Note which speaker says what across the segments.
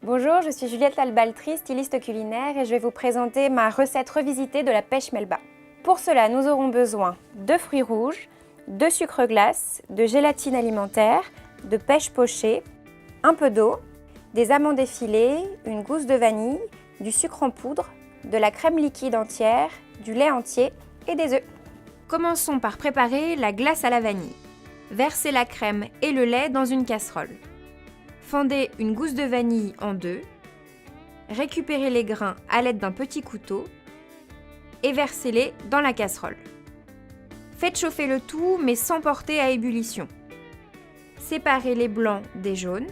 Speaker 1: Bonjour, je suis Juliette Lalbaltri, styliste culinaire et je vais vous présenter ma recette revisitée de la pêche melba. Pour cela, nous aurons besoin de fruits rouges, de sucre glace, de gélatine alimentaire, de pêche pochée, un peu d'eau, des amandes effilées, une gousse de vanille, du sucre en poudre, de la crème liquide entière, du lait entier et des œufs. Commençons par préparer la glace à la vanille. Versez la crème et le lait dans une casserole. Fendez une gousse de vanille en deux. Récupérez les grains à l'aide d'un petit couteau et versez-les dans la casserole. Faites chauffer le tout mais sans porter à ébullition. Séparez les blancs des jaunes.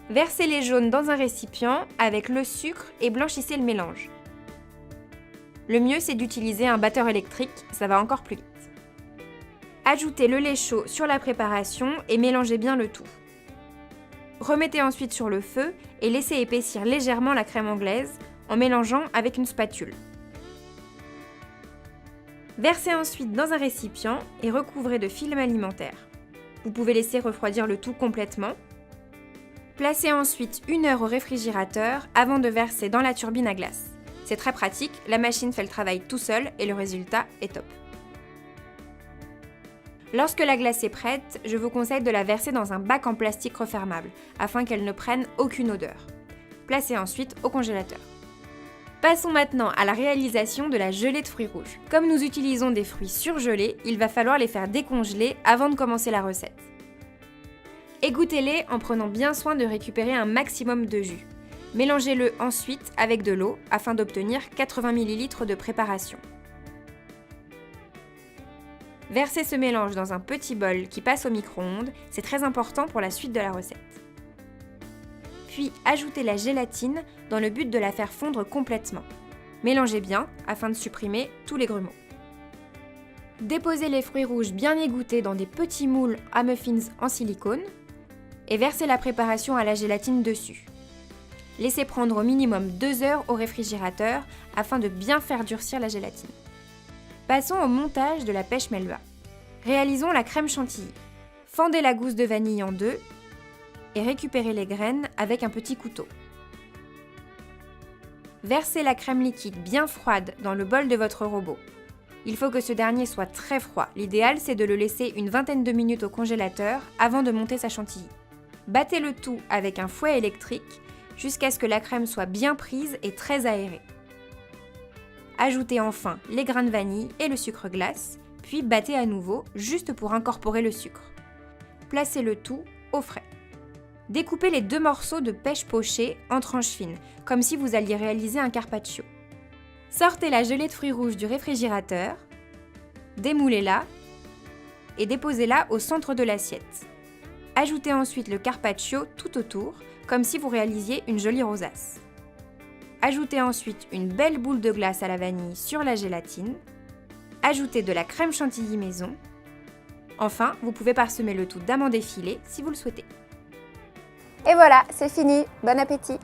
Speaker 1: Versez les jaunes dans un récipient avec le sucre et blanchissez le mélange. Le mieux, c'est d'utiliser un batteur électrique, ça va encore plus vite. Ajoutez le lait chaud sur la préparation et mélangez bien le tout. Remettez ensuite sur le feu et laissez épaissir légèrement la crème anglaise en mélangeant avec une spatule. Versez ensuite dans un récipient et recouvrez de film alimentaire. Vous pouvez laisser refroidir le tout complètement. Placez ensuite 1 heure au réfrigérateur avant de verser dans la turbine à glace. C'est très pratique, la machine fait le travail tout seul et le résultat est top. Lorsque la glace est prête, je vous conseille de la verser dans un bac en plastique refermable afin qu'elle ne prenne aucune odeur. Placez ensuite au congélateur. Passons maintenant à la réalisation de la gelée de fruits rouges. Comme nous utilisons des fruits surgelés, il va falloir les faire décongeler avant de commencer la recette. Égouttez-les en prenant bien soin de récupérer un maximum de jus. Mélangez-le ensuite avec de l'eau afin d'obtenir 80 ml de préparation. Versez ce mélange dans un petit bol qui passe au micro-ondes, c'est très important pour la suite de la recette. Puis ajoutez la gélatine dans le but de la faire fondre complètement. Mélangez bien afin de supprimer tous les grumeaux. Déposez les fruits rouges bien égouttés dans des petits moules à muffins en silicone et versez la préparation à la gélatine dessus. Laissez prendre au minimum 2 heures au réfrigérateur afin de bien faire durcir la gélatine. Passons au montage de la pêche melba. Réalisons la crème chantilly. Fendez la gousse de vanille en deux et récupérez les graines avec un petit couteau. Versez la crème liquide bien froide dans le bol de votre robot. Il faut que ce dernier soit très froid. L'idéal, c'est de le laisser une vingtaine de minutes au congélateur avant de monter sa chantilly. Battez le tout avec un fouet électrique jusqu'à ce que la crème soit bien prise et très aérée. Ajoutez enfin les grains de vanille et le sucre glace, puis battez à nouveau juste pour incorporer le sucre. Placez le tout au frais. Découpez les 2 morceaux de pêche pochée en tranches fines, comme si vous alliez réaliser un carpaccio. Sortez la gelée de fruits rouges du réfrigérateur, démoulez-la et déposez-la au centre de l'assiette. Ajoutez ensuite le carpaccio tout autour, comme si vous réalisiez une jolie rosace. Ajoutez ensuite une belle boule de glace à la vanille sur la gélatine. Ajoutez de la crème chantilly maison. Enfin, vous pouvez parsemer le tout d'amandes effilées si vous le souhaitez. Et voilà, c'est fini. Bon appétit!